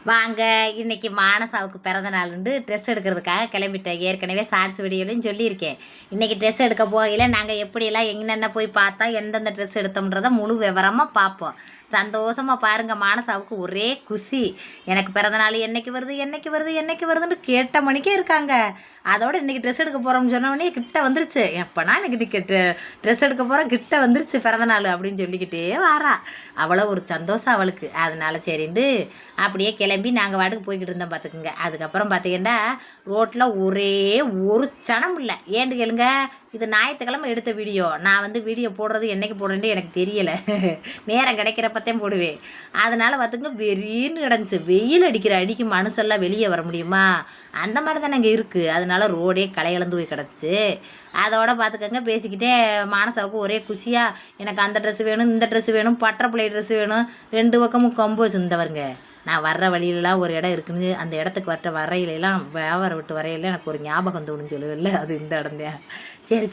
வாங்க, இன்னைக்கு மானசாவுக்கு பிறந்த நாளுண்டு ட்ரெஸ் எடுக்கிறதுக்காக கிளம்பிட்டேன். ஏற்கனவே ஷார்ட்ஸ் வீடியோலையும் சொல்லியிருக்கேன். இன்றைக்கி ட்ரெஸ் எடுக்க போகையில் நாங்கள் எப்படியெல்லாம் என்னென்ன போய் பார்த்தா எந்தெந்த ட்ரெஸ் எடுத்தோம்ன்றதை முழு விவரமாக பார்ப்போம். சந்தோஷமாக பாருங்கள். மானசாவுக்கு ஒரே குஷி. எனக்கு பிறந்த நாள் என்னைக்கு வருது என்னைக்கு வருது என்னைக்கு வருதுன்னு கேட்ட மணிக்கே இருக்காங்க. அதோடு இன்றைக்கி ட்ரெஸ் எடுக்க போகிறோம்னு சொன்னோடனே கிட்ட வந்துருச்சு. எப்போனா இன்றைக்கி ட்ரெஸ் எடுக்க போகிறோம், கிட்ட வந்துருச்சு பிறந்த நாள் அப்படின்னு சொல்லிக்கிட்டே வாரா. அவ்வளோ ஒரு சந்தோஷம் அவளுக்கு. அதனால சரிண்டு அப்படியே கிளம்பி நாங்கள் வாட்டுக்கு போய்கிட்டு இருந்தோம் பார்த்துக்குங்க. அதுக்கப்புறம் பார்த்தீங்கன்னா ரோட்டில் ஒரே ஒரு சனம் இல்லை. ஏன்னு கேளுங்க, இது ஞாயிற்றுக்கிழமை எடுத்த வீடியோ. நான் வீடியோ போடுறது என்றைக்கு போடுறேன்னு எனக்கு தெரியலை. நேரம் கிடைக்கிறப்பத்தையும் போடுவேன். அதனால் பார்த்துங்க வெறின்னு கிடந்துச்சு. வெயில் அடிக்கு மனுஷெல்லாம் வெளியே வர முடியுமா? அந்த மாதிரி தானே இங்கே இருக்குது. அதனால ரோடே களையளந்து போய் கிடச்சி. அதோட பார்த்துக்கங்க பேசிக்கிட்டே மானசாவுக்கு ஒரே குஷியாக எனக்கு அந்த ட்ரெஸ்ஸு வேணும், இந்த ட்ரெஸ்ஸு வேணும், பட்டர்ஃப்ளை ட்ரெஸ்ஸு வேணும். 2 பக்கமும் கொம்பு வச்சுருந்தவருங்க. நான் வர்ற வழியிலலாம் ஒரு இடம் இருக்குன்னு, அந்த இடத்துக்கு வரையிலெல்லாம் வியாபாரம் விட்டு வரையில எனக்கு ஒரு ஞாபகம் தோணுன்னு சொல்லுவில்ல, அது இந்த இடம் தான்.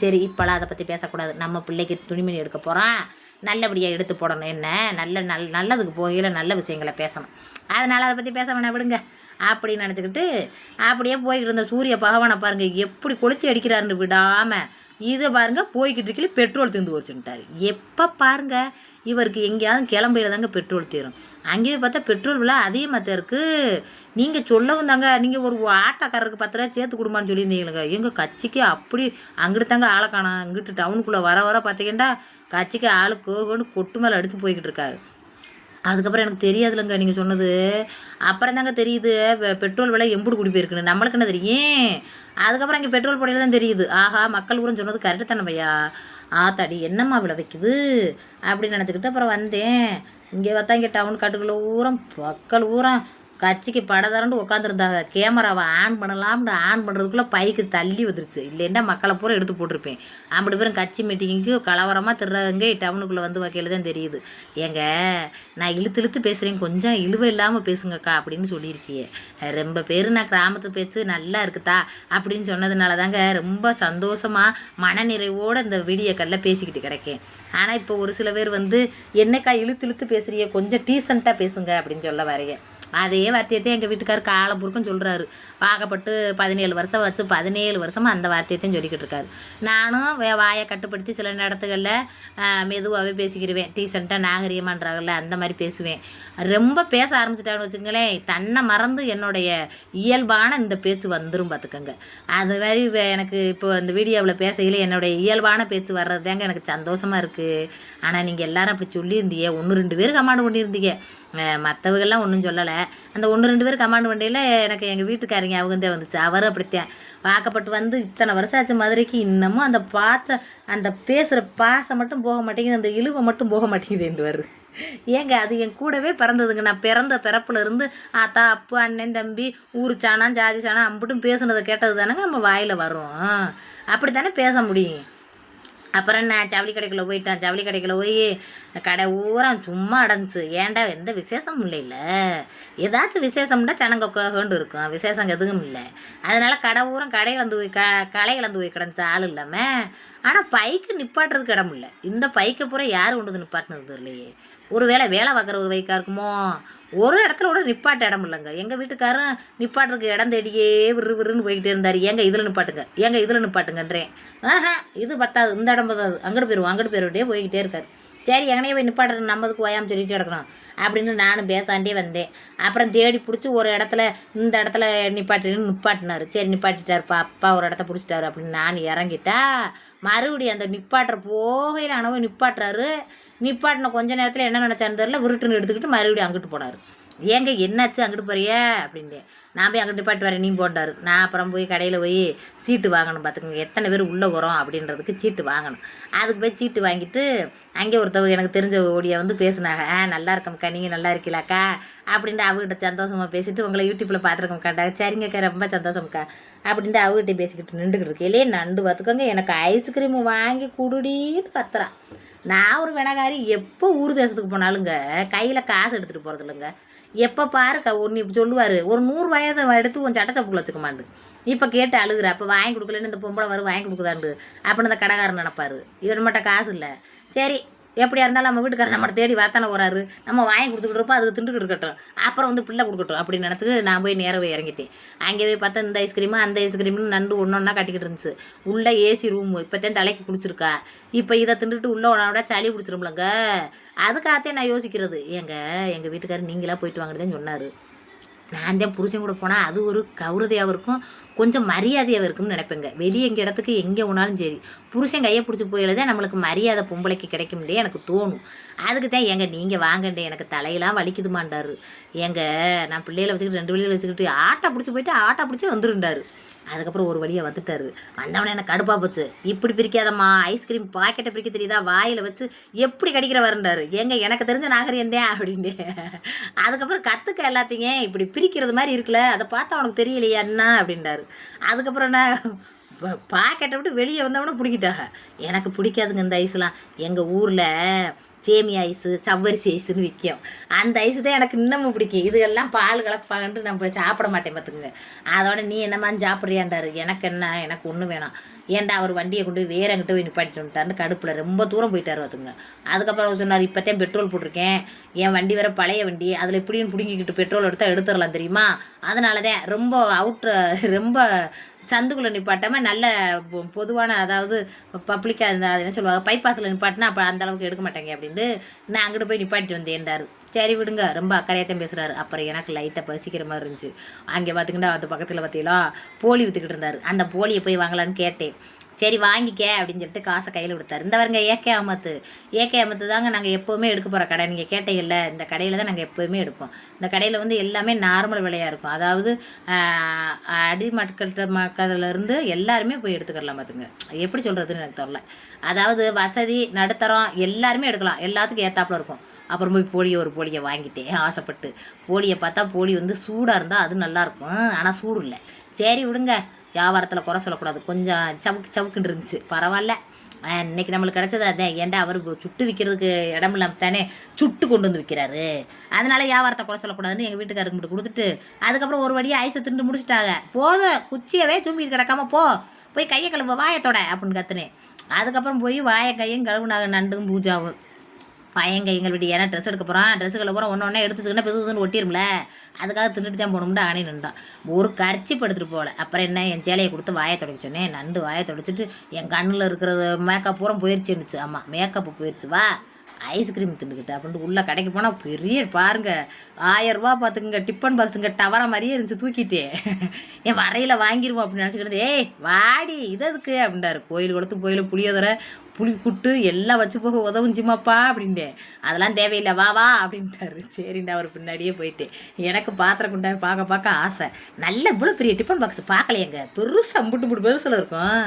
சரி இப்போலாம் அதை பற்றி பேசக்கூடாது. நம்ம பிள்ளைக்கு துணிமணி எடுக்க போகிறோம், நல்லபடியாக எடுத்து போடணும். என்ன நல்லதுக்கு போகையில் நல்ல விஷயங்களை பேசணும். அதனால் அதை பற்றி பேச வேணாம், விடுங்க அப்படின்னு நினச்சிக்கிட்டு அப்படியே போய்கிட்டு இருந்த சூரிய பகவானை பாருங்கள் எப்படி கொளுத்தி அடிக்கிறாருன்னு விடாமல். இதை பாருங்கள் போய்கிட்டு இருக்கல பெட்ரோல் தீர்ந்து வச்சுட்டாரு. எப்போ பாருங்கள் இவருக்கு எங்கேயாவது கிளம்பையில் தாங்க பெட்ரோல் தீரும். அங்கேயே பார்த்தா பெட்ரோல் விலை அதிகமாக தான் இருக்குது. நீங்கள் சொல்லவும் தாங்க, நீங்கள் ஒரு ஆட்டோக்காரருக்கு 10 ரூபா சேர்த்து கொடுமான்னு சொல்லியிருந்தீங்களுங்க. எங்கள் கட்சிக்கு அப்படி அங்கிட்டு தாங்க ஆளை காணோம். இங்கிட்டு டவுனுக்குள்ளே வர பார்த்தீங்கன்னா கட்சிக்கு ஆளு கோகோன்னு கொட்டு மேலே அடித்து போய்கிட்டு இருக்காரு. அதுக்கப்புறம் எனக்கு தெரியாதுலங்க நீங்கள் சொன்னது. அப்புறம் தாங்க தெரியுது பெட்ரோல் விலை எம்புடு கூடி போயிருக்குன்னு. நம்மளுக்கு என்ன தெரியும்? அதுக்கப்புறம் இங்கே பெட்ரோல் போடையில் தான் தெரியுது. ஆஹா, மக்கள் கூட சொன்னது கரெக்டு தானே பையா. ஆத்தாடி என்னம்மா விலை வைக்குது அப்படின்னு நினச்சிக்கிட்டு அப்புறம் வந்தேன். இங்கே பார்த்தா இங்கே டவுன் காட்டுக்குள்ள ஊரம் மக்கள் ஊரம் கட்சிக்கு படதரண்டு உட்காந்துருந்தாங்க. கேமராவை ஆன் பண்ணலாம்னு ஆன் பண்ணுறதுக்குள்ளே பைக்கு தள்ளி வந்துருச்சு. இல்லைன்னா மக்களை பூரா எடுத்து போட்டிருப்பேன். அப்படி பேரும் கட்சி மீட்டிங்க்கு கலவரமாக திருறாங்க டவுனுக்குள்ளே வந்து வைக்கையில் தான் தெரியுது. ஏங்க நான் இழுத்து பேசுகிறேன், கொஞ்சம் இழுவை இல்லாமல் பேசுங்கக்கா அப்படின்னு சொல்லியிருக்கியே. ரொம்ப பேர் நான் கிராமத்து பேச்சு நல்லா இருக்குதா அப்படின்னு சொன்னதுனால தாங்க ரொம்ப சந்தோஷமாக மனநிறைவோடு இந்த வீடியோக்களில் பேசிக்கிட்டு கிடைக்கேன். ஆனால் இப்போ ஒரு சில பேர் என்னக்கா இழுத்து பேசுகிறிய, கொஞ்சம் டீசெண்டாக பேசுங்க அப்படின்னு சொல்ல வரைய. அதே வார்த்தையத்தையும் எங்கள் வீட்டுக்காரர் காலம்புருக்கும் சொல்கிறாரு. வாக்கப்பட்டு 17 வருஷம் வச்சு 17 வருஷமாக அந்த வார்த்தையத்தையும் சொல்லிக்கிட்டு இருக்காரு. நானும் வாயை கட்டுப்படுத்தி சில இடத்துகளில் மெதுவாகவே பேசிக்கிடுவேன். டீசெண்டாக நாகரிகமான்றாங்கல்ல அந்த மாதிரி பேசுவேன். ரொம்ப பேச ஆரம்பிச்சிட்டான்னு வச்சுங்களேன், தன்னை மறந்து என்னுடைய இயல்பான இந்த பேச்சு வந்துடும் பார்த்துக்கோங்க. அது மாதிரி எனக்கு இப்போ அந்த வீடியோவில் பேசையில் என்னுடைய இயல்பான பேச்சு வர்றது தாங்க எனக்கு சந்தோஷமாக இருக்குது. ஆனால் நீங்கள் எல்லாரும் அப்படி சொல்லியிருந்தீங்க. 1-2 பேர் கமாண்ட் பண்ணியிருந்தீங்க, மற்றவங்கெல்லாம் ஒன்றும் சொல்லலை. அந்த 1-2 பேர் கமாண்ட் பண்ணியில் எனக்கு எங்கள் வீட்டுக்காரங்க அவங்கந்தே வந்துச்சு. அவர் அப்படித்தான் வாக்கப்பட்டு இத்தனை வருஷம் ஆச்சு மதுரைக்கு. இன்னமும் அந்த பேசுகிற பாசம் மட்டும் போக மாட்டேங்குது, அந்த இழுவை மட்டும் போக மாட்டேங்குது என்று வருது. ஏங்க அது என் கூடவே பிறந்ததுங்க. நான் பிறந்த பிறப்புல இருந்து ஆத்தா அப்பு அண்ணன் தம்பி ஊர் சாணம் ஜாதி சாணம் அம்பிட்டும் பேசுனதை கேட்டது தானேங்க நம்ம வாயில் வரும். அப்படி தானே பேச முடியும். அப்புறம் நான் ஜவுளி கடைக்குள்ளே போயிட்டேன். ஜவுளி கடைக்குள்ளே போய் கடை ஊரம் சும்மா அடைஞ்சிச்சு. ஏன்டா எந்த விசேஷமும் இல்லைல்ல, ஏதாச்சும் விசேஷம்னா சனங்க கொண்டு இருக்கும், விசேஷம் எதுவும் இல்லை. அதனால் கடை ஊரம் களை கலந்து போய் கிடந்துச்சு ஆள் இல்லாமல். ஆனால் பைக்கு நிப்பாட்டுறதுக்கு இடம் இல்லை. இந்த பைக்கை பூரா யார் கொண்டு வந்து நிப்பாட்டினது இல்லையே. ஒரு வேலை பார்க்குற பைக்காக இருக்குமோ, ஒரு இடத்துல கூட நிப்பாட்ட இடம் இல்லைங்க. எங்கள் வீட்டுக்காரரும் நிப்பாட்டுறதுக்கு இடம் தேடியே விறுன்னு போய்கிட்டே இருந்தார். ஏங்க இதில் நிப்பாட்டுங்கன்றேன். இது பத்தாது, இந்த இடம் பத்தாது, அங்கிட்டு போயிடுவோம் போய்கிட்டே இருக்கார். சரி எங்கனையே போய் நிப்பாட்டுற நம்மதுக்கு ஓயாமல் சொல்லிட்டு கிடக்கணும் அப்படின்னு நானும் பேசாண்டே வந்தேன். அப்புறம் தேடி பிடிச்சி ஒரு இடத்துல இந்த இடத்துல நிப்பாட்டினார். சரி நிப்பாட்டிட்டாருப்பா, அப்பா ஒரு இடத்த பிடிச்சிட்டாரு அப்படின்னு நான் இறங்கிட்டா மறுபடியும் அந்த நிப்பாட்டுற போகையில் அனவும் நிப்பாட்டின கொஞ்ச நேரத்தில் என்ன நினச்சான்னு தெரியல, விருட்டுன்னு எடுத்துக்கிட்டு மறுபடியும் அங்கிட்டு போனார். ஏங்க என்னாச்சு அங்கிட்டு போறிய அப்படின்ட்டு. நான் போய் அங்கிட்டு நிப்பாட்டு வரேன், நீ போண்டாரு. நான் அப்புறம் போய் கடையில் போய் சீட்டு வாங்கணும் பார்த்துக்கோங்க. எத்தனை பேர் உள்ளே வரோம் அப்படின்றதுக்கு சீட்டு வாங்கணும். அதுக்கு போய் சீட்டு வாங்கிட்டு அங்கே ஒருத்தவங்க எனக்கு தெரிஞ்ச ஓடியை பேசுனாங்க. நல்லா இருக்கம்க்கா, நீங்கள் நல்லா இருக்கீங்களாக்கா அப்படின்ட்டு அவங்ககிட்ட சந்தோஷமாக பேசிட்டு உங்களை யூடியூப்பில் பார்த்துருக்கோம்க்காண்டா. சரிங்கக்கா ரொம்ப சந்தோஷம்க்கா அப்படின்ட்டு அவங்ககிட்ட பேசிக்கிட்டு நின்றுக்கிட்டு இருக்கேன். இல்லையே நண்டு பார்த்துக்கோங்க, எனக்கு ஐஸ்கிரீமு வாங்கி குடுடின்னு கத்துறான். நான் ஒரு வெனகாரி எப்போ ஊர் தேசத்துக்கு போனாலுங்க கையில் காசு எடுத்துகிட்டு போகிறது இல்லைங்க. எப்போ பாருக்கா ஒன்று சொல்லுவார், ஒரு 100 ரூபாயை எடுத்து உன் சட்டச்சப்புக்குள்ள வச்சுக்கமாண்டு. இப்போ கேட்டு அழுகுற, அப்போ வாங்கி கொடுக்கலன்னு இந்த பொம்பளை வாங்கி கொடுக்குதாண்டு அப்படின்னு இந்த கடைக்காரன் நினப்பார். இவன் மட்டும் காசு இல்லை. சரி எப்படியா இருந்தாலும் நம்ம வீட்டுக்காரர் நம்ம தேடி வாத்தானே போகிறாரு, நம்ம வாங்கி கொடுத்துக்கிட்டு இருப்போம், அதுக்கு திண்டுக்கிட்டு இருக்கட்டும், அப்புறம் வந்து பிள்ளை கொடுக்கட்டும் அப்படின்னு நினச்சிட்டு நான் போய் நேராக போய் இறங்கிட்டேன். அங்கே போய் பார்த்தா இந்த ஐஸ்கிரீமு அந்த ஐஸ்கிரீம்னு நண்டு ஒன்றா கட்டிக்கிட்டு இருந்துச்சு. உள்ளே ஏசி ரூமு, இப்போத்தான் தலைக்கு குடிச்சிருக்கா, இப்போ இதை திண்டுட்டு உள்ளே உடனே சளி பிடிச்சிரும்லங்க. அதுக்காகத்தான் நான் யோசிக்கிறது. எங்கள் வீட்டுக்காரர் நீங்களாக போயிட்டு வாங்கிட்டு சொன்னார். நான் தான் புருஷன் கூட போனால் அது ஒரு கௌரதியாகவும் இருக்கும், கொஞ்சம் மரியாதையாக இருக்கும்னு நினைப்பேங்க. வெளியே எங்கள் இடத்துக்கு எங்கே போனாலும் சரி புருஷன் கையை பிடிச்சி போயிடுதான் நம்மளுக்கு மரியாதை பொம்பளைக்கு கிடைக்கும்லே எனக்கு தோணும். அதுக்கு தான் நீங்கள் வாங்கண்டே, எனக்கு தலையெல்லாம் வலிக்குதுமாண்டாரு. நான் பிள்ளைகளை வச்சுக்கிட்டு 2 வழியில் வச்சுக்கிட்டு ஆட்டை பிடிச்சி போயிட்டு ஆட்டை பிடிச்சி வந்துருண்டாரு. அதுக்கப்புறம் ஒரு வழியாக வந்துட்டாரு. வந்தவனே எனக்கு கடுப்பாக போச்சு. இப்படி பிரிக்காதம்மா, ஐஸ்கிரீம் பாக்கெட்டை பிரிக்க தெரியுதா, வாயில் வச்சு எப்படி கடிக்கிற வரண்டாரு. எனக்கு தெரிஞ்ச நாகரிகம் தான் அப்படின்ட்டு. அதுக்கப்புறம் கற்றுக்க எல்லாத்தையும் இப்படி பிரிக்கிறது மாதிரி இருக்குல்ல, அதை பார்த்தா அவனுக்கு தெரியலையா என்ன அப்படின்றாரு. அதுக்கப்புறம் என்ன பாக்கெட்டை விட்டு வெளியே வந்தவனே பிடிக்கிட்டாங்க. எனக்கு பிடிக்காதுங்க இந்த ஐஸ்லாம். எங்கள் ஊரில் சேமியா ஐஸு, சவ்வரிசி ஐஸுன்னு விற்கும். அந்த ஐஸு தான் எனக்கு இன்னமும் பிடிக்கும். இதுகெல்லாம் பால் கலப்பாங்கன்ட்டு நம்ம சாப்பிட மாட்டேன் பார்த்துக்குங்க. அதோட நீ என்னமான்னு சாப்பிட்றியாண்டாரு. எனக்கு என்ன, எனக்கு ஒன்று வேணாம். ஏன்டா அவர் வண்டியை கொண்டு போய் வேற எங்கிட்ட போய் நிப்பாட்டிட்டு வந்துட்டாருன்னு கடுப்பில் ரொம்ப தூரம் போயிட்டார் பார்த்துங்க. அதுக்கப்புறம் சொன்னார், இப்போத்தான் பெட்ரோல் போட்டிருக்கேன், என் வண்டி வேறு பழைய வண்டி, அதில் இப்படின்னு பிடிங்கிக்கிட்டு பெட்ரோல் எடுத்துடலாம் தெரியுமா, அதனால தான் ரொம்ப சந்துக்குள்ளே நிப்பாட்டாமல் நல்ல பொதுவான, அதாவது பப்ளிக்காக இருந்தால் அது என்ன சொல்லுவாங்க, பைபாஸில் நிப்பாட்டினா அப்போ அந்தளவுக்கு எடுக்க மாட்டாங்க அப்படின்ட்டு நான் அங்கிட்டு போய் நிப்பாட்டிட்டு வந்தேன்டாரு. சரி விடுங்க, ரொம்ப அக்கறையாகத்தான் பேசுகிறாரு. அப்புறம் எனக்கு லைட்டாக பசிக்கிற மாதிரி இருந்துச்சு. அங்கே பார்த்திங்கன்னா அந்த பக்கத்தில் பார்த்தீங்களா போலி விற்றுக்கிட்டு இருந்தார். அந்த போலியை போய் வாங்கலான்னு கேட்டேன். சரி வாங்கிக்க அப்படின்னு சொல்லிட்டு காசை கையில் கொடுத்தாரு. இந்த வருங்க ஏகே அமத்து தாங்க நாங்கள் எப்போவுமே எடுக்க போகிற கடை. நீங்கள் கேட்டீங்கல்ல, இந்த கடையில் தான் நாங்கள் எப்போவுமே எடுப்போம். இந்த கடையில் வந்து எல்லாமே நார்மல் விலையாக இருக்கும். அதாவது மக்கள்லேருந்து எல்லாருமே போய் எடுத்துக்கலாம் பார்த்துங்க. எப்படி சொல்கிறதுன்னு எனக்கு தெரியல. அதாவது வசதி நடுத்தரம் எல்லாருமே எடுக்கலாம், எல்லாத்துக்கும் ஏற்றாப்புல இருக்கும். அப்புறம் போய் ஒரு போலியை வாங்கிட்டேன் ஆசைப்பட்டு. போலியை பார்த்தா போலி வந்து சூடாக இருந்தால் அது நல்லாயிருக்கும், ஆனால் சூடு இல்லை. சரி விடுங்க, வியாபாரத்தில் குறை சொல்லக்கூடாது. கொஞ்சம் சவுக்குன்னு இருந்துச்சு, பரவாயில்ல. இன்றைக்கி நம்மளுக்கு கிடச்சது அதான். ஏன்டா அவர் சுட்டு விற்கிறதுக்கு இடம் இல்லாமல் தானே சுட்டு கொண்டு வந்து விற்கிறாரு, அதனால் வியாபாரத்தை குறை சொல்லக்கூடாதுன்னு எங்கள் வீட்டுக்காரருக்கு மட்டும் கொடுத்துட்டு அதுக்கப்புறம் ஒரு வழியாக ஐஸை திண்டு முடிச்சுட்டாங்க. போதும், குச்சியவே சும்பிட்டு கிடக்காம போய் கையை கழுவ வாயத்தோட அப்படின்னு கற்றுனேன். அதுக்கப்புறம் போய் வாயை கையும் கழுவுனாங்க. நண்டும் பூஜாவும் எங்கள் வீட்டு ஏன்னா ட்ரெஸ் எடுக்க போகிறான், ட்ரெஸ்ஸுகளை பூரா ஒன்று எடுத்துச்சுன்னா பெருசுன்னு ஒட்டிரும்ல, அதுக்காக தின்னுட்டு தான் போகணும்னு ஆணி நின்றான். ஒரு கர்ச்சிப்பு எடுத்துகிட்டு போகல. அப்புறம் என்ன, என் சேலையை கொடுத்து வாயை துடைக்க சொன்னேன். நண்டு வாயை துடைச்சிட்டு என் கண்ணில் இருக்கிறது மேக்கப் பூரா போயிடுச்சு இருந்துச்சு. ஆமாம், மேக்கப்பு போயிடுச்சு. வா ஐஸ்கிரீம் தின்னுக்கிட்டு அப்படின்ட்டு உள்ள கடைக்கு போனால் பெரிய பாருங்க 1000 ரூபா பார்த்துக்குங்க. டிஃபன் பாக்ஸுங்க டவரா மாதிரியே இருந்துச்சு. தூக்கிட்டேன் என் வரையில் வாங்கிடுவோம் அப்படின்னு நினச்சிக்கிட்டு, ஏய் வாடி இது எதுக்கு அப்படின்றாரு. கோயில் கொடுத்து கோயிலில் புளியோதரை புளி குட்டு எல்லாம் வச்சு போக உதவுஞ்சுமாப்பா அப்படின்ட்டேன். அதெல்லாம் தேவையில்லை, வா அப்படின்ட்டாரு. சரிண்டா, அவர் பின்னாடியே போயிட்டேன். எனக்கு பாத்திரம் குண்டா பார்க்க ஆசை. நல்ல இவ்வளோ பெரிய டிஃபன் பாக்ஸ் பார்க்கலையேங்க, பெருசாக முட்டு பெருசில் இருக்கும்.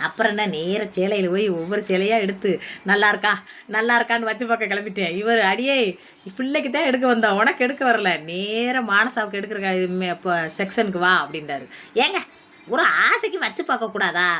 அப்புறம் என்ன, நேர சேலையில் போய் ஒவ்வொரு சேலையாக எடுத்து நல்லா இருக்கான்னு வச்சு பார்க்க கிளம்பிட்டேன். இவர் அடியே பிள்ளைக்கு தான் எடுக்க வந்தோம், உனக்கு எடுக்க வரல, நேராக மானசாவுக்கு எடுக்கிற இப்போ செக்ஷனுக்கு வா அப்படின்றாரு. ஏங்க, ஒரு ஆசைக்கு வச்சு பார்க்கக்கூடாதா?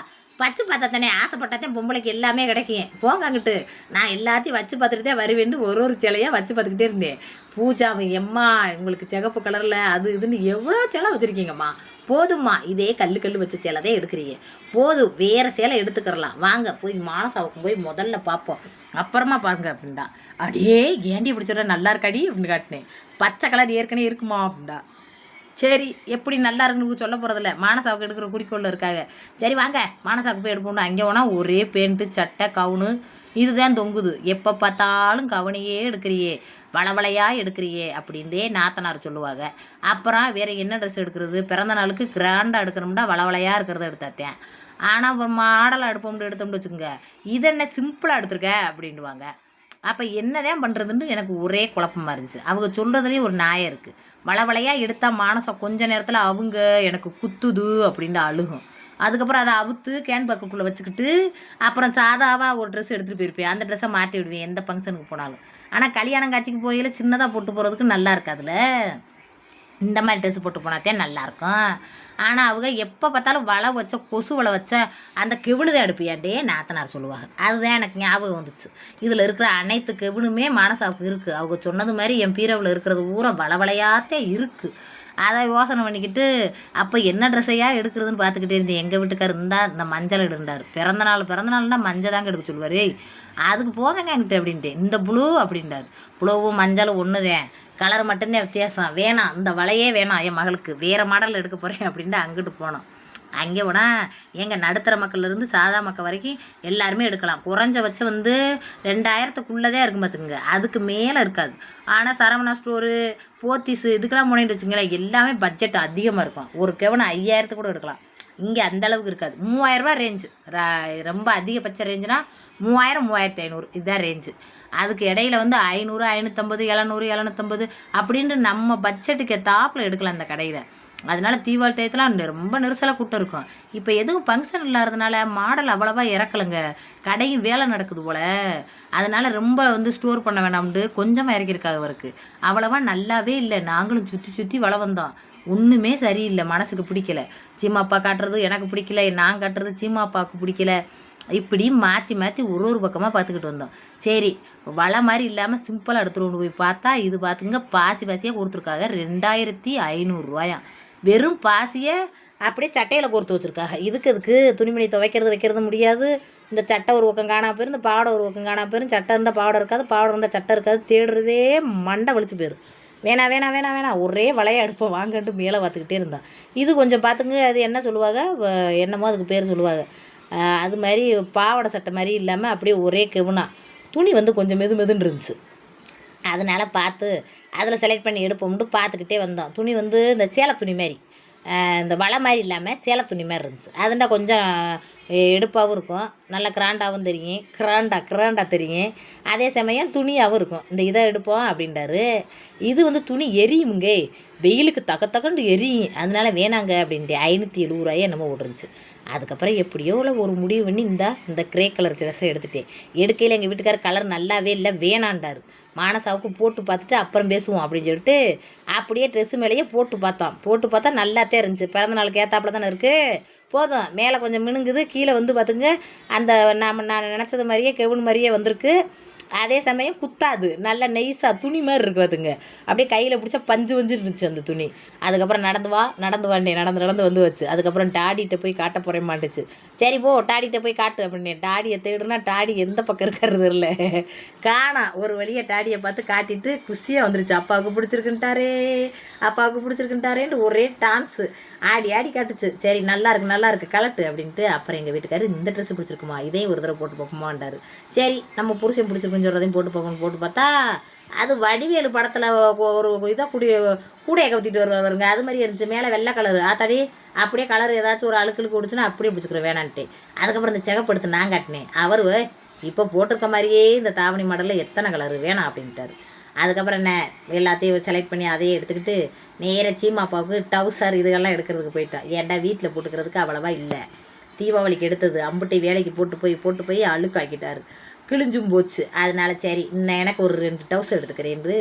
வச்சு பார்த்தா தானே, ஆசைப்பட்டாதான் பொம்பளைக்கு எல்லாமே கிடைக்கும். போங்க அங்கிட்டு. நான் எல்லாத்தையும் வச்சு பார்த்துட்டு தான் வருவேன்னு ஒரு சிலையாக வச்சு பார்த்துக்கிட்டே இருந்தேன். பூஜாவை எம்மா உங்களுக்கு சிகப்பு கலரில் அது இதுன்னு எவ்வளோ சேலை வச்சுருக்கீங்கம்மா, போதும்மா, இதே கல் வச்ச சேலை தான் எடுக்கிறீங்க, போதும், வேறு சேலை எடுத்துக்கிறலாம், வாங்க போய் மானசாவுக்கு போய் முதல்ல பார்ப்போம், அப்புறமா பாருங்க அப்படின்டா. அடியே ஏண்டி பிடிச்சிட நல்லா இருக்காடி அப்படின்னு காட்டினேன். பச்சை கலர் ஏற்கனவே இருக்குமா அப்படின்டா. சரி, எப்படி நல்லா இருக்குன்னு சொல்ல போகிறதில்ல, மானசாவுக்கு எடுக்கிற குறிக்கோளில் இருக்காங்க. சரி வாங்க மானசாவுக்கு போய் எடுப்போம்னு அங்கே போனால் ஒரே பேண்ட்டு சட்டை கவுனு இதுதான் தொங்குது. எப்போ பார்த்தாலும் கவனையே எடுக்கிறியே, வளவளையாக எடுக்கிறியே அப்படின்ட்டே நாத்தனார் சொல்லுவாங்க. அப்புறம் வேறு என்ன ட்ரெஸ் எடுக்கிறது, பிறந்த நாளுக்கு கிராண்டாக எடுக்கணும்னா வளவளையாக இருக்கிறத எடுத்தாத்தேன். ஆனால் ஒரு மாடலாக எடுத்தோம்னு வச்சுக்கோங்க, இது என்ன சிம்பிளாக எடுத்துருக்க அப்படின்டுவாங்க. அப்போ என்னதான் பண்ணுறதுன்னு எனக்கு ஒரே குழப்பமாக இருந்துச்சு. அவங்க சொல்கிறதுலேயே ஒரு நியாயம் இருக்குது. வளவளையாக எடுத்தால் மானசம் கொஞ்ச நேரத்தில் அவங்க எனக்கு குத்துது அப்படின்ட்டு அழுகும். அதுக்கப்புறம் அதை அவுத்து கேன் பக்குக்குள்ளே வச்சுக்கிட்டு அப்புறம் சாதாவாக ஒரு ட்ரெஸ் எடுத்துகிட்டு போயிருப்பேன். அந்த ட்ரெஸ்ஸை மாட்டி விடுவேன் எந்த ஃபங்க்ஷனுக்கு போனாலும். ஆனால் கல்யாணம் காட்சிக்கு போயில சின்னதாக போட்டு போகிறதுக்கு நல்லா இருக்காதுல்ல, இந்த மாதிரி ட்ரெஸ் போட்டு போனாத்தான் நல்லாயிருக்கும். ஆனால் அவங்க எப்போ பார்த்தாலும் வலை வச்ச கொசு வலை வச்ச அந்த கெவிழுதான் எடுப்பியாண்டே நாத்தனார் சொல்லுவாங்க. அதுதான் எனக்கு ஞாபகம் வந்துச்சு. இதில் இருக்கிற அனைத்து கெவினுமே மானசாவுக்கு இருக்குது. அவங்க சொன்னது மாதிரி என் பீரவில் இருக்கிறது ஊரை வளவளையாத்தே இருக்குது. அதை யோசனை பண்ணிக்கிட்டு அப்போ என்ன ட்ரெஸ்ஸையாக எடுக்கிறதுன்னு பார்த்துக்கிட்டே இருந்தேன். எங்கள் வீட்டுக்கார் இருந்தால் இந்த மஞ்சள் எடுண்டார். பிறந்தநாள்னா மஞ்சள் தாங்க எடுக்க சொல்லுவார். அதுக்கு போகங்க என்கிட்ட அப்படின்ட்டு இந்த ப்ளூ அப்படின்றார். ப்ளூவும் மஞ்சளும் ஒன்று தான், கலர் மட்டும்தான் வித்தியாசம். வேணாம், இந்த வலையே வேணாம், என் மகளுக்கு வேறு மாடல் எடுக்க போகிறேன் அப்படின்ட்டு அங்கிட்டு போனோம். அங்கே போனால் எங்கள் நடுத்தர மக்கள்லேருந்து சாதா மக்கள் வரைக்கும் எல்லாருமே எடுக்கலாம். குறைஞ்சபட்சம் 2000க்குள்ளே இருக்கும் பார்த்துக்குங்க, அதுக்கு மேலே இருக்காது. ஆனால் சரவணா ஸ்டோரு, போத்தீஸு இதுக்கெல்லாம் போனேன்னு வச்சுங்களேன், எல்லாமே பட்ஜெட் அதிகமாக இருக்கும். ஒரு கெவனை 5000 கூட எடுக்கலாம். இங்கே அந்தளவுக்கு இருக்காது. 3000 ரேஞ்சு, ரொம்ப அதிகபட்ச ரேஞ்சுனா 3000 3500 இதுதான் ரேஞ்சு. அதுக்கு இடையில 500 550 700 750 அப்படின்ட்டு நம்ம பட்ஜெட்டுக்கு ஏற்றாப்புல எடுக்கலாம் அந்த கடையில். அதனால தீபாவளி டயத்துலாம் ரொம்ப நெரிசலாக கூட்டம் இருக்கும். இப்போ எதுவும் ஃபங்க்ஷன் இல்லாததுனால மாடல் அவ்வளோவா இறக்கலைங்க. கடையும் வேலை நடக்குது போல், அதனால் ரொம்ப ஸ்டோர் பண்ண வேணாம்னு கொஞ்சமாக இறக்கியிருக்காங்க அவருக்கு. அவ்வளோவா நல்லாவே இல்லை. நாங்களும் சுற்றி சுற்றி வள வந்தோம், ஒன்றுமே சரியில்லை, மனசுக்கு பிடிக்கல. சீமாப்பா காட்டுறது எனக்கு பிடிக்கல, நான் காட்டுறது சீமாப்பாவுக்கு பிடிக்கல. இப்படி மாற்றி மாற்றி ஒரு பக்கமாக பார்த்துக்கிட்டு வந்தோம். சரி, வலை மாதிரி இல்லாமல் சிம்பிளாக எடுத்துகிட்டு போய் பார்த்தா இது பார்த்துங்க, பாசியாக கொடுத்துருக்காங்க. 2500 வெறும் பாசியை அப்படியே சட்டையில் கோர்த்து வச்சுருக்காங்க. இதுக்கு துணிமணி வைக்கிறது முடியாது. இந்த சட்டை ஒரு பக்கம் காணாமல் போயிடும், இந்த பாவடை ஒரு பக்கம் காணாமல் போயிடும். சட்டை இருந்தால் பாவடை இருக்காது, பாவடை இருந்தால் சட்டை இருக்காது. தேடுறதே மண்டை வலிச்சு போயிடும். வேணாம் ஒரே வலையை எடுப்போம் வாங்கன்ட்டு மேலே பார்த்துக்கிட்டே இருந்தான். இது கொஞ்சம் பார்த்துங்க, அது என்ன சொல்லுவாங்க, என்னமோ அதுக்கு பேர் சொல்லுவாங்க. அது மாதிரி பாவாடை சட்டை மாதிரி இல்லாமல் அப்படியே ஒரே கெவுனா துணி கொஞ்சம் மெதுன்னு இருந்துச்சு. அதனால் பார்த்து அதில் செலக்ட் பண்ணி எடுப்போம்ட்டு பார்த்துக்கிட்டே வந்தோம். துணி இந்த சேலை துணி மாதிரி, இந்த வலை மாதிரி இல்லாமல் சேலை துணி மாதிரி இருந்துச்சு. அதுண்டா கொஞ்சம் எடுப்பாகவும் இருக்கும், நல்லா கிராண்டாகவும் தெரியும், கிராண்டாக தெரியும். அதே சமயம் துணியாகவும் இருக்கும். இந்த இதை எடுப்போம் அப்படின்றாரு. இது துணி எரியுமுங்க, வெயிலுக்கு தக்கண்டு எரியும். அதனால வேணாங்க அப்படின்ட்டு 570 என்னமோ ஓட்டுருந்துச்சு. அதுக்கப்புறம் எப்படியோ ஒரு முடிவு பண்ணி இந்த கிரே கலர் ட்ரெஸ்ஸை எடுத்துட்டேன். எடுக்கையில் எங்கள் வீட்டுக்காரர் கலர் நல்லாவே இல்லை, வேணாண்டார். மானசாவுக்கு போட்டு பார்த்துட்டு அப்புறம் பேசுவோம் அப்படின்னு சொல்லிட்டு அப்படியே ட்ரெஸ்ஸு மேலேயே போட்டு பார்த்தா நல்லாத்தான் இருந்துச்சு. பிறந்த நாளுக்கு ஏற்றாப்புல தானே இருக்குது, போதும். மேலே கொஞ்சம் மினுங்குது, கீழே பார்த்துங்க அந்த நான் நினச்சது மாதிரியே கெவுன் மாதிரியே வந்திருக்கு. அதே சமயம் குத்தாது, நல்ல நெய்ஸாக துணி மாதிரி இருக்குது பார்த்துங்க. அப்படியே கையில் பிடிச்சா பஞ்சு இருந்துச்சு அந்த துணி. அதுக்கப்புறம் நடந்து வந்து வச்சு. அதுக்கப்புறம் டாடிகிட்ட போய் காட்ட போகிறேன் மாட்டுச்சு. சரி போ டாடிகிட்ட போய் காட்டு அப்படின்னு டாடியை தேடுனா டாடி எந்த பக்கம் இருக்கிறது இல்லை, காணா. ஒரு வழியை டாடியை பார்த்து காட்டிட்டு குஷியாக வந்துருச்சு. அப்பாவுக்கு பிடிச்சிருக்குன்ட்டாரேன்ட்டு ஒரே டான்ஸு ஆடி காட்டுச்சு. சரி நல்லா இருக்கு கலட்டு அப்படின்ட்டு. அப்புறம் எங்கள் வீட்டுக்காரர் இந்த ட்ரெஸ்ஸு பிடிச்சிருக்குமா, இதையும் ஒரு தடவை போட்டு பார்ப்போமான்றாரு. சரி நம்ம புருஷன் பிடிச்சிருக்குன்னு சொல்கிறதையும் போட்டு பார்த்தா அது வடிவேலு படத்தில் ஒரு இதாக கூடையை கவுத்திட்டு வருவாருங்க, அது மாதிரி இருந்துச்சு. மேலே வெள்ளை கலரு ஆத்தாடி, அப்படியே கலர் ஏதாச்சும் ஒரு அழுக்களுக்கு கொடுச்சுன்னா அப்படியே பிடிச்சிக்கிறேன் வேணான்ட்டு. அதுக்கப்புறம் இந்த சிகப்படுத்து நான் காட்டினேன். அவர் இப்போ போட்டிருக்க மாதிரியே இந்த தாவணி மாடலில் எத்தனை கலரு வேணாம் அப்படின்ட்டார். அதுக்கப்புறம் என்ன எல்லாத்தையும் செலக்ட் பண்ணி அதையே எடுத்துக்கிட்டு நேராக சீமாப்பாவுக்கு டவுசர் இதுகெல்லாம் எடுக்கிறதுக்கு போயிட்டான். ஏன்டா வீட்டில் போட்டுக்கிறதுக்கு அவ்வளவா இல்லை, தீபாவளிக்கு எடுத்தது அம்புட்டை வேலைக்கு போட்டு போய் அழுக்காக்கிட்டார், கிழிஞ்சும் போச்சு. அதனால சரி இன்னும் எனக்கு ஒரு 2 டவுசர் எடுத்துக்கிறேன்னு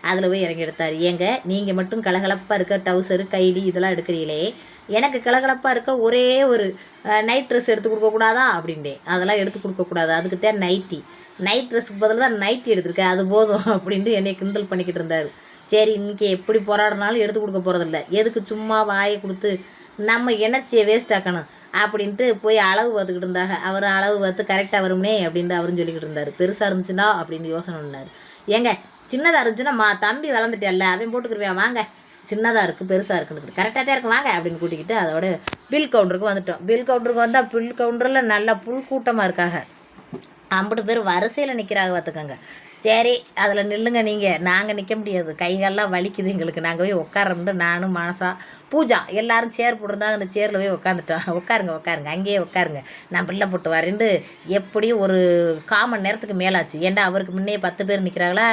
அதில் போய் இறங்கி எடுத்தார். ஏங்க நீங்கள் மட்டும் கலகலப்பாக இருக்க டவுசரு கைலி இதெல்லாம் எடுக்கிறீங்களே, எனக்கு கலகலப்பாக இருக்க ஒரே ஒரு நைட் ட்ரெஸ் எடுத்து கொடுக்கக்கூடாதா அப்படின்ட்டேன். அதெல்லாம் எடுத்து கொடுக்கக்கூடாது, அதுக்கு தான் நைட் ட்ரெஸ்ஸுக்கு பதில் தான் நைட்டி எடுத்துருக்கேன், அது போதும் அப்படின்ட்டு என்னை கிண்டல் பண்ணிக்கிட்டு இருந்தார். சரி இன்றைக்கி எப்படி போராடினாலும் எடுத்து கொடுக்க போகிறதில்ல, எதுக்கு சும்மா வாயை கொடுத்து நம்ம எனர்ஜியை வேஸ்ட் ஆக்கணும் அப்படின்ட்டு போய் அளவு பார்த்துக்கிட்டு இருந்தாங்க. அவர் அளவு பார்த்து கரெக்டாக வரும்னே அப்படின்ட்டு அவரும் சொல்லிக்கிட்டு இருந்தார். பெருசாக இருந்துச்சுன்னா அப்படின்னு யோசனை பண்ணார். ஏங்க சின்னதாக இருந்துச்சுன்னா தம்பி வளர்ந்துட்டேல்ல அவன் போட்டுக்கிருவேன், வாங்க சின்னதாக இருக்குது பெருசாக இருக்குன்னு கரெக்டாக தான் இருக்கும் வாங்க அப்படின்னு கூட்டிக்கிட்டு அதோட பில் கவுண்டருக்கு வந்துட்டோம். பில் கவுண்டருக்கு வந்தால் பில் கவுண்டரில் நல்லா புல் கூட்டமாக இருக்காங்க. 50 பேர் வரிசையில் நிற்கிறாங்க பார்த்துக்கோங்க. சரி அதில் நில்லுங்க, நாங்கள் நிற்க முடியாது, கைகாலெலாம் வலிக்குது எங்களுக்கு, நாங்கள் போய் உட்காரோம்ட்டு நானும் மனசா பூஜா எல்லோரும் சேர் போட்டிருந்தாங்க. அந்த சேரில் போய் உட்காந்துட்டோம். உட்காருங்க அங்கேயே உட்காருங்க, நான் பிள்ளை போட்டு வரேன்ட்டு. எப்படியும் ஒரு 1/4 மணி நேரத்துக்கு மேலாச்சு. ஏன்டா அவருக்கு முன்னே 10 பேர் நிற்கிறாங்களா.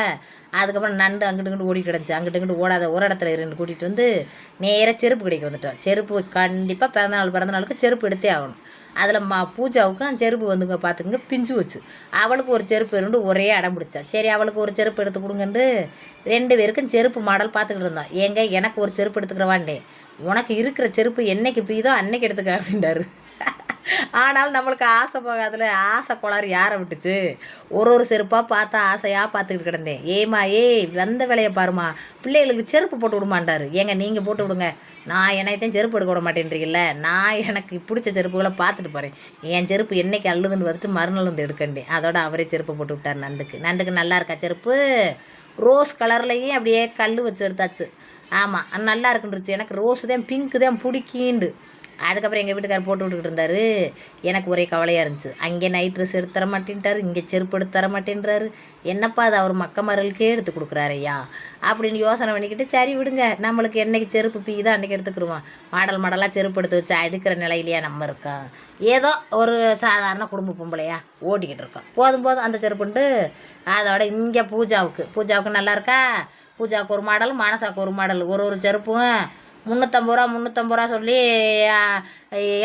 அதுக்கப்புறம் நண்டு அங்கிட்டு ஓடிட்டு கிடந்துச்சு. அங்கிட்டு ஓடாத ஒரு இடத்துல 2 கூட்டிகிட்டு நேராக செருப்பு கடைக்கு வந்துட்டோம். செருப்பு கண்டிப்பாக பிறந்தநாளுக்கு செருப்பு எடுத்தே ஆகணும். அதில் பூஜாவுக்கும் செருப்பு பார்த்துக்குங்க பிஞ்சு வச்சு. அவளுக்கு ஒரு செருப்பு இருந்து ஒரே அடம் பிடிச்சா. சரி அவளுக்கு ஒரு செருப்பு எடுத்து கொடுங்கன்ட்டு 2 பேருக்கும் செருப்பு மாடல் பார்த்துக்கிட்டு இருந்தோம். ஏங்க எனக்கு ஒரு செருப்பு எடுத்துக்கிறவாண்டே, உனக்கு இருக்கிற செருப்பு என்னைக்கு பிய்தோ அன்னைக்கு எடுத்துக்க அப்படின்றாரு. ஆனாலும் நம்மளுக்கு ஆசை போகாதுல. ஆசை கோளாறு யாரை விட்டுச்சு? ஒரு செருப்பாக பார்த்தா ஆசையாக பார்த்துக்கிட்டு கிடந்தேன். ஏம்மா வந்த வேலையை பாருமா, பிள்ளைகளுக்கு செருப்பு போட்டு விடுமாண்டாரு. ஏங்க நீங்கள் போட்டு விடுங்க, நான் என்னையத்தையும் செருப்பு எடுக்க விட மாட்டேன்றீங்கல்ல. நான் எனக்கு பிடிச்ச செருப்புகளை பார்த்துட்டு போகிறேன். என் செருப்பு என்னைக்கு அள்ளுதுன்னு வந்துட்டு மறுநாள் வந்து எடுக்கண்டேன். அதோட அவரே செருப்பு போட்டு விட்டார். நண்டுக்கு நல்லா இருக்கா செருப்பு? ரோஸ் கலர்லேயும் அப்படியே கல் வச்சு எடுத்தாச்சு. ஆமாம், நல்லா இருக்குன்றுச்சு. எனக்கு ரோஸு தான் பிங்க்கு தான் பிடிக்கிண்டு. அதுக்கப்புறம் எங்கள் வீட்டுக்காரர் போட்டு விட்டுக்கிட்டு இருந்தார். எனக்கு ஒரே கவலையாக இருந்துச்சு. அங்கே நைட் ட்ரெஸ் எடுத்து தர மாட்டேன்ட்டார், இங்கே செருப்பு எடுத்து தர மாட்டேன்றாரு. என்னப்பா அது அவர் மக்கமரலுக்கே எடுத்து கொடுக்குறாரு ஐயா அப்படின்னு யோசனை பண்ணிக்கிட்டு, சரி விடுங்க, நம்மளுக்கு என்றைக்கு செருப்பு பீதோ அன்றைக்கி எடுத்துக்கிடுவோம். மாடலாக செருப்பு எடுத்து வச்சு அடுக்கிற நிலையிலையா நம்ம இருக்கோம். ஏதோ ஒரு சாதாரண குடும்ப பொம்பளையா ஓட்டிக்கிட்டு இருக்கோம். போதும் அந்த செருப்புண்டு. அதோட இங்கே பூஜாவுக்கு நல்லா இருக்கா? பூஜாவுக்கு ஒரு மாடல், மானசாவுக்கு ஒரு மாடல். ஒரு செருப்பும் 350 ரூபா சொல்லி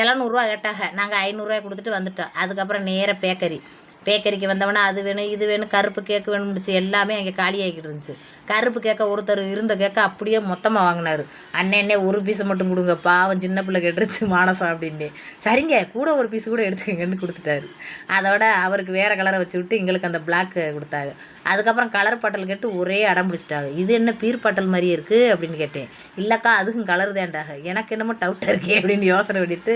700 கேட்டாங்க. நாங்கள் 500 கொடுத்துட்டு வந்துட்டோம். அதுக்கப்புறம் நேராக பேக்கரிக்கு வந்தவொடனே அது வேணும் இது வேணும், கருப்பு கேக்கு வேணும்னுச்சு. எல்லாமே அங்கே காலி ஆகிக்கிட்டு இருந்துச்சு. கருப்பு கேக்கை ஒருத்தர் இருந்த கேக்கை அப்படியே மொத்தமாக வாங்கினார். அண்ணே ஒரு பீஸை மட்டும் கொடுங்க, பாவம் சின்ன பிள்ளை கேட்டுருச்சு மானசா அப்படின்ட்டு. சரிங்க, கூட ஒரு பீஸ் கூட எடுத்துக்கங்கன்னு கொடுத்துட்டாரு. அதோட அவருக்கு வேறு கலரை வச்சு விட்டு எங்களுக்கு அந்த பிளாக் கொடுத்தாங்க. அதுக்கப்புறம் கலர் பாட்டல் கேட்டு ஒரே அடம் பிடிச்சிட்டாங்க. இது என்ன பீர் பாட்டல் மாதிரியே இருக்குது அப்படின்னு கேட்டேன். இல்லைக்கா அதுக்கும் கலர் தான்டாக. எனக்கு என்னமோ டவுட்டாக இருக்கே அப்படின்னு யோசனை பண்ணிட்டு,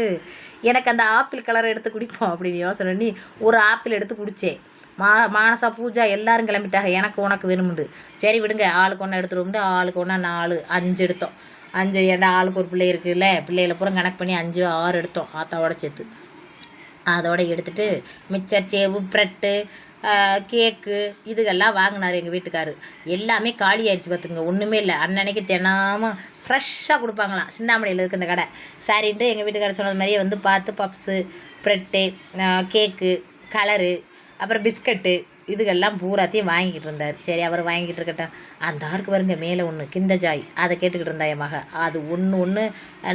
எனக்கு அந்த ஆப்பிள் கலரை எடுத்து குடிப்போம் அப்படின்னு யோசனை பண்ணி ஒரு ஆப்பிள் எடுத்து குடித்தேன். மானசா பூஜா எல்லாரும் கிளம்பிட்டாங்க. எனக்கு உனக்கு வேணுமுண்டு. சரி விடுங்க, ஆளுக்கு ஒன்றா எடுத்துருவோம்ட்டு ஆளுக்கு ஒன்றா 5 எடுத்தோம். 5 ஏன்டா ஆளுக்கு ஒரு பிள்ளை இருக்குல்ல, பிள்ளைகளை பூரா கணக்கு பண்ணி 5 6 எடுத்தோம் ஆத்தாவோட சேர்த்து. அதோட எடுத்துகிட்டு மிச்சர் சேவு ப்ரெட்டு கேக்கு இதுகெல்லாம் வாங்கினார் எங்கள் வீட்டுக்காரு. எல்லாமே காலி ஆயிடுச்சு பார்த்துங்க, ஒன்றுமே இல்லை. அன்னன்னைக்கு தினமும் ஃப்ரெஷ்ஷாக கொடுப்பாங்களாம். சிந்தாமணியில் இருக்குது இந்த கடை. சரின்ட்டு எங்கள் வீட்டுக்காரர் சொன்னது மாதிரியே வந்து பார்த்து பப்ஸு, ப்ரெட்டு, கேக்கு, கலரு, அப்புறம் பிஸ்கட்டு இதுகெல்லாம் பூராத்தையும் வாங்கிக்கிட்டு இருந்தார். சரி அவர் வாங்கிட்டு இருக்கட்டும். அந்த ஆருக்கு வருங்க மேலே ஒன்று கிண்டஜாய், அதை கேட்டுக்கிட்டு இருந்தா என் மக. அது ஒன்று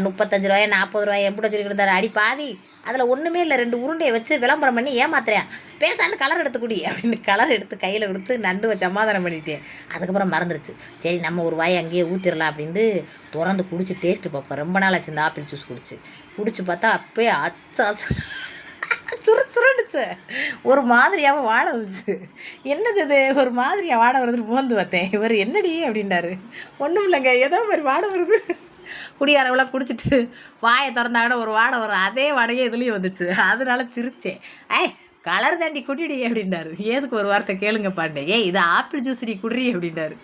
35 ரூபாயா 40 ரூபாய் எப்படி சொல்லிக்கிட்டு இருந்தார். அடி பாவி, அதில் ஒன்றுமே இல்லை, 2 உருண்டையை வச்சு விளம்பரம் பண்ணி ஏமாத்துறேன். பேசான்னு கலர் எடுத்துக்கூடி அப்படின்னு கலர் எடுத்து கையில் கொடுத்து நண்டுவை சமாதானம் பண்ணிட்டேன். அதுக்கப்புறம் மறந்துருச்சு. சரி நம்ம ஒரு வாய் அங்கேயே ஊற்றிடலாம் அப்படின்ட்டு திறந்து குடிச்சு டேஸ்ட்டு பார்ப்போம். ரொம்ப நாள் ஆச்சு இந்த ஆப்பிள் ஜூஸ் குடிச்சு பார்த்தா அப்பயே சுருண்டுச்சு. ஒரு மாதிரியாகவும் வாடை வந்துச்சு. என்னது இது ஒரு மாதிரியாக வாடை வருதுன்னு போந்து பார்த்தேன். இவர் என்னடி அப்படின்றாரு. ஒன்றும் இல்லைங்க, ஏதோ மாதிரி வாடை வருது. குடியாரவெல்லாம் குடிச்சிட்டு வாயை திறந்தாங்கன்னா ஒரு வாடை வரும், அதே வாடகையே இதுலேயும் வந்துச்சு. அதனால சிரிச்சேன். கலர் தாண்டி குடிடி அப்படின்னாரு. ஏதுக்கு ஒரு வார்த்தை கேளுங்க பாண்டே, இது ஆப்பிள் ஜூஸ் நீ குடிறி அப்படின்னாரு.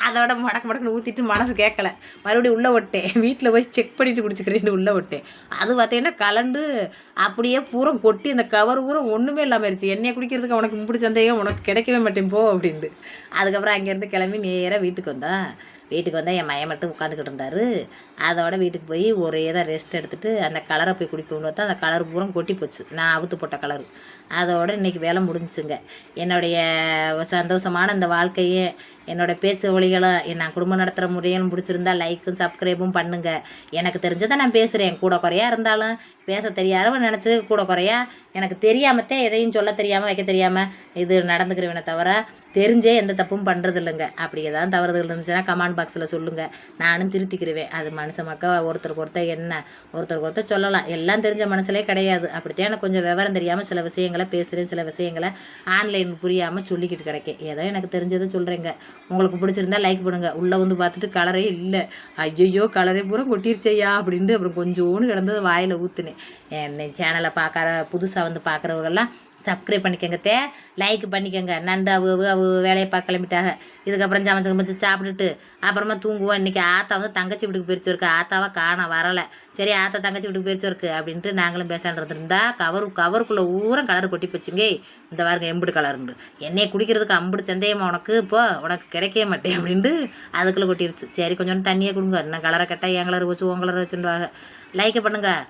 அதோட மடக்குன்னு ஊற்றிட்டு மனசு கேட்கல, மறுபடியும் உள்ளே விட்டேன். வீட்டில் போய் செக் பண்ணிவிட்டு குடிச்சிக்கிறேன்னு உள்ளே விட்டேன். அது பார்த்தீங்கன்னா கலண்டு அப்படியே பூரம் கொட்டி அந்த கவர் பூரம் ஒன்றுமே இல்லாமல் இருந்துச்சு. என்னையை குடிக்கிறதுக்கு அவனுக்கு முப்பிடி சந்தேகம், உனக்கு கிடைக்கவே மாட்டேன் போ அப்படின்ட்டு. அதுக்கப்புறம் அங்கேருந்து கிளம்பி நேராக வீட்டுக்கு வந்தால் என் மையம் மட்டும் உட்காந்துக்கிட்டு இருந்தார். அதோட வீட்டுக்கு போய் ஒரே தான் ரெஸ்ட் எடுத்துகிட்டு அந்த கலரை போய் குடிக்கணும்னு பார்த்தா அந்த கலர் பூரம் கொட்டி போச்சு, நான் அவுத்து போட்ட கலரு. அதோட இன்றைக்கி வேலை முடிஞ்சுங்க. என்னுடைய சந்தோஷமான இந்த வாழ்க்கையே என்னோடய பேச்சு ஒலிகளும் நான் குடும்பம் நடத்துகிற முறையும் பிடிச்சிருந்தா லைக்கும் சப்ஸ்கிரைபும் பண்ணுங்கள். எனக்கு தெரிஞ்சதை நான் பேசுகிறேன். கூட குறையா இருந்தாலும் பேச தெரியாதவன் நினச்சி கூட குறையா எனக்கு தெரியாமத்தான் எதையும் சொல்ல தெரியாமல் வைக்க தெரியாமல் இது நடந்துக்கிறவனை தவிர தெரிஞ்சே எந்த தப்பும் பண்ணுறது இல்லைங்க. அப்படி ஏதாவது தவறுதல் இருந்துச்சுன்னா கமெண்ட் பாக்ஸில் சொல்லுங்கள், நானும் திருத்திக்கிடுவேன். அது மனுஷ மக்கள் ஒருத்தருக்கு ஒருத்தர் சொல்லலாம். எல்லாம் தெரிஞ்ச மனசுலே கிடையாது. அப்படித்தான் எனக்கு கொஞ்சம் விவரம் தெரியாமல் சில விஷயங்களை பேசுகிறேன், சில விஷயங்களை ஆன்லைன் புரியாமல் சொல்லிக்கிட்டு கிடைக்கேன். ஏதோ எனக்கு தெரிஞ்சதை சொல்கிறேங்க. உங்களுக்கு பிடிச்சிருந்தா லைக் பண்ணுங்கள். உள்ளே வந்து பார்த்துட்டு கலரே இல்லை, ஐயோ கலரே பூரா கொட்டிருச்சையா அப்படின்ட்டு அப்புறம் கொஞ்சோன்னு கிடந்தது வாயில் ஊற்றுனேன். என்னை சேனலை புதுசாக வந்து பார்க்குறவங்கெல்லாம் சப்ஸ்கிரைப் பண்ணிக்கோங்க, லைக் பண்ணிக்கோங்க. நண்டு அவ வேலையை பார்க்க கிளம்பிட்டாங்க. இதுக்கப்புறம் சமைச்சு சாப்பிட்டுட்டு அப்புறமா தூங்குவோம். இன்றைக்கி ஆத்தா வந்து தங்கச்சி வீட்டுக்கு பிரிச்சு இருக்கு. ஆத்தாவை வரலை. சரி ஆத்தா தங்கச்சி வீட்டுக்கு பிரிச்சு இருக்கு அப்படின்ட்டு நாங்களும் பேசான்றது இருந்தால் கவருக்குள்ளே ஊரம் கலர் கொட்டி போச்சுங்க. இந்த வாருங்க எம்புடு கலருண்டு. என்னையை குடிக்கிறதுக்கு அம்புடு சந்தேகமா உனக்கு, இப்போ உனக்கு கிடைக்கவே மாட்டேன் அப்படின்ட்டு அதுக்குள்ளே கொட்டிருச்சு. சரி கொஞ்சோண்டு தண்ணியே கொடுங்க, இன்னும் கலரை கட்டால் என் கலர் வச்சு உன் கலரை வச்சுருவாங்க. லைக்கை பண்ணுங்கள்.